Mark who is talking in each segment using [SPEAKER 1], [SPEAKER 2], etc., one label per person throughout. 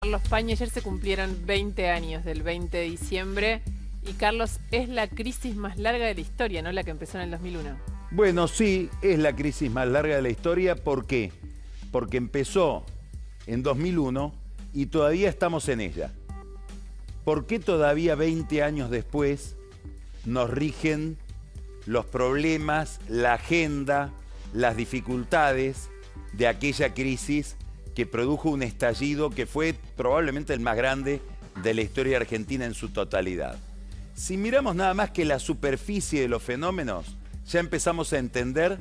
[SPEAKER 1] Carlos Pañi. Ayer se cumplieron 20 años del 20 de diciembre. Y Carlos, es la crisis más larga de la historia, ¿no? La que empezó en el 2001.
[SPEAKER 2] Bueno, sí, es la crisis más larga de la historia. ¿Por qué? Porque empezó en 2001 y todavía estamos en ella. ¿Por qué todavía 20 años después nos rigen los problemas, la agenda, las dificultades de aquella crisis que produjo un estallido que fue probablemente el más grande de la historia argentina en su totalidad? Si miramos nada más que la superficie de los fenómenos, ya empezamos a entender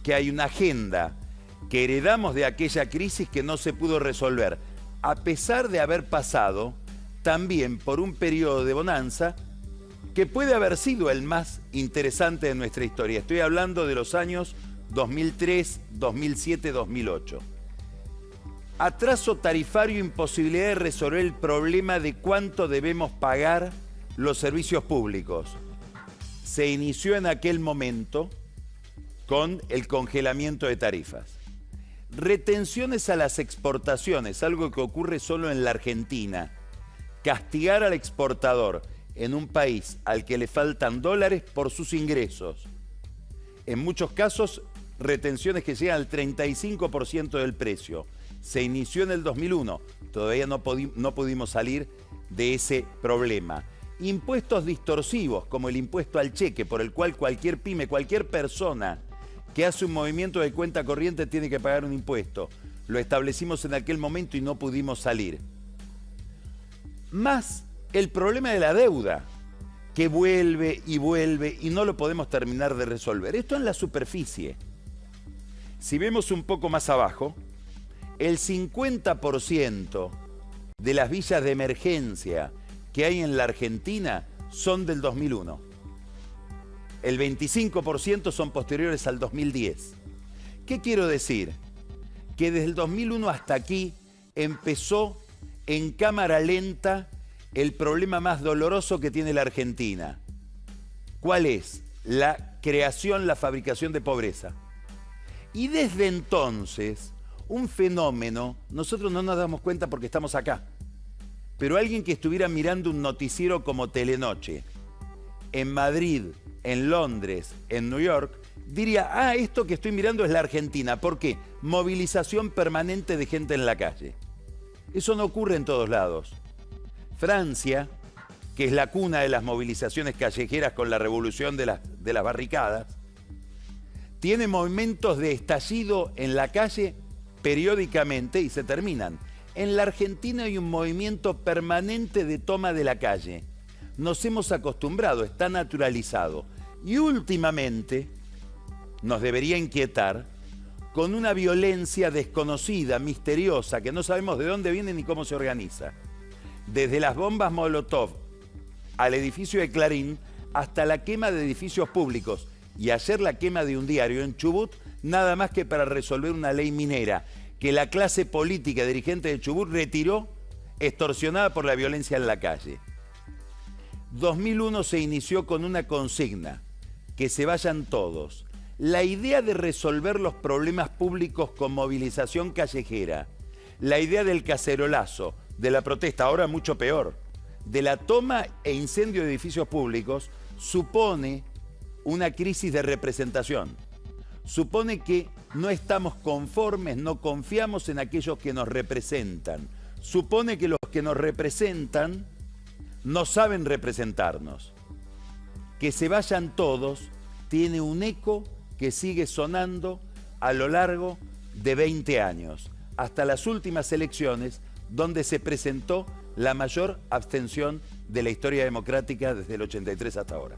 [SPEAKER 2] que hay una agenda que heredamos de aquella crisis que no se pudo resolver, a pesar de haber pasado también por un periodo de bonanza que puede haber sido el más interesante de nuestra historia. Estoy hablando de los años 2003, 2007, 2008. Atraso tarifario, imposibilidad de resolver el problema de cuánto debemos pagar los servicios públicos. Se inició en aquel momento con el congelamiento de tarifas. Retenciones a las exportaciones, algo que ocurre solo en la Argentina. Castigar al exportador en un país al que le faltan dólares por sus ingresos. En muchos casos, retenciones que llegan al 35% del precio. Se inició en el 2001, todavía no pudimos salir de ese problema. Impuestos distorsivos, como el impuesto al cheque, por el cual cualquier pyme, cualquier persona que hace un movimiento de cuenta corriente tiene que pagar un impuesto. Lo establecimos en aquel momento y no pudimos salir. Más el problema de la deuda, que vuelve y no lo podemos terminar de resolver. Esto en la superficie. Si vemos un poco más abajo, el 50% de las villas de emergencia que hay en la Argentina son del 2001. El 25% son posteriores al 2010. ¿Qué quiero decir? Que desde el 2001 hasta aquí empezó en cámara lenta el problema más doloroso que tiene la Argentina. ¿Cuál es? La creación, la fabricación de pobreza. Y desde entonces, un fenómeno, nosotros no nos damos cuenta porque estamos acá, pero alguien que estuviera mirando un noticiero como Telenoche, en Madrid, en Londres, en New York, diría, esto que estoy mirando es la Argentina. ¿Por qué? Movilización permanente de gente en la calle. Eso no ocurre en todos lados. Francia, que es la cuna de las movilizaciones callejeras con la revolución de las barricadas, tiene momentos de estallido en la calle periódicamente y se terminan. En la Argentina hay un movimiento permanente de toma de la calle. Nos hemos acostumbrado, está naturalizado. Y últimamente nos debería inquietar con una violencia desconocida, misteriosa, que no sabemos de dónde viene ni cómo se organiza. Desde las bombas Molotov al edificio de Clarín hasta la quema de edificios públicos. Y ayer la quema de un diario en Chubut, nada más que para resolver una ley minera que la clase política dirigente de Chubut retiró, extorsionada por la violencia en la calle. 2001 se inició con una consigna, que se vayan todos. La idea de resolver los problemas públicos con movilización callejera, la idea del cacerolazo, de la protesta, ahora mucho peor, de la toma e incendio de edificios públicos, supone una crisis de representación. Supone que no estamos conformes, no confiamos en aquellos que nos representan. Supone que los que nos representan no saben representarnos. Que se vayan todos tiene un eco que sigue sonando a lo largo de 20 años, hasta las últimas elecciones, donde se presentó la mayor abstención de la historia democrática desde el 83 hasta ahora.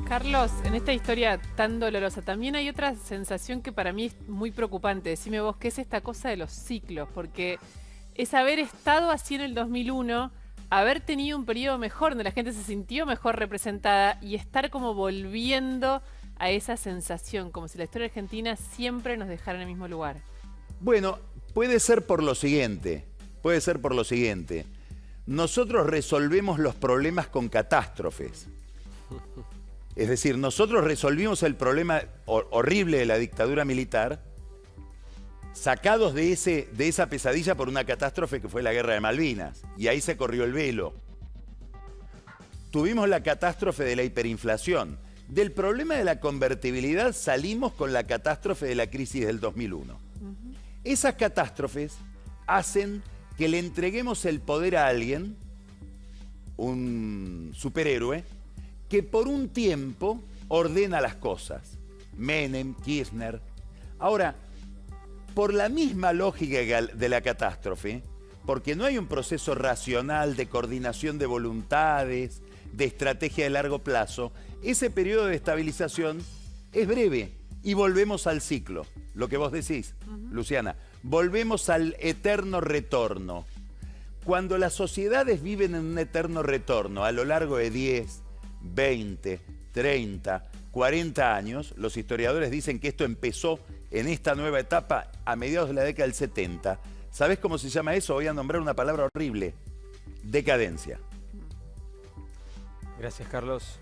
[SPEAKER 1] Carlos, en esta historia tan dolorosa también hay otra sensación que para mí es muy preocupante. Decime vos, ¿qué es esta cosa de los ciclos? Porque es haber estado así en el 2001, haber tenido un periodo mejor, donde la gente se sintió mejor representada y estar como volviendo a esa sensación, como si la historia argentina siempre nos dejara en el mismo lugar.
[SPEAKER 2] Bueno, puede ser por lo siguiente. Nosotros resolvemos los problemas con catástrofes. Es decir, nosotros resolvimos el problema horrible de la dictadura militar sacados de esa pesadilla por una catástrofe que fue la Guerra de Malvinas. Y ahí se corrió el velo. Tuvimos la catástrofe de la hiperinflación. Del problema de la convertibilidad salimos con la catástrofe de la crisis del 2001. Esas catástrofes hacen que le entreguemos el poder a alguien, un superhéroe, que por un tiempo ordena las cosas. Menem, Kirchner. Ahora, por la misma lógica de la catástrofe, porque no hay un proceso racional de coordinación de voluntades, de estrategia de largo plazo, ese periodo de estabilización es breve y volvemos al ciclo. Lo que vos decís, Luciana, volvemos al eterno retorno. Cuando las sociedades viven en un eterno retorno a lo largo de 10, 20, 30, 40 años, los historiadores dicen que esto empezó en esta nueva etapa a mediados de la década del 70. ¿Sabés cómo se llama eso? Voy a nombrar una palabra horrible. Decadencia.
[SPEAKER 3] Gracias, Carlos.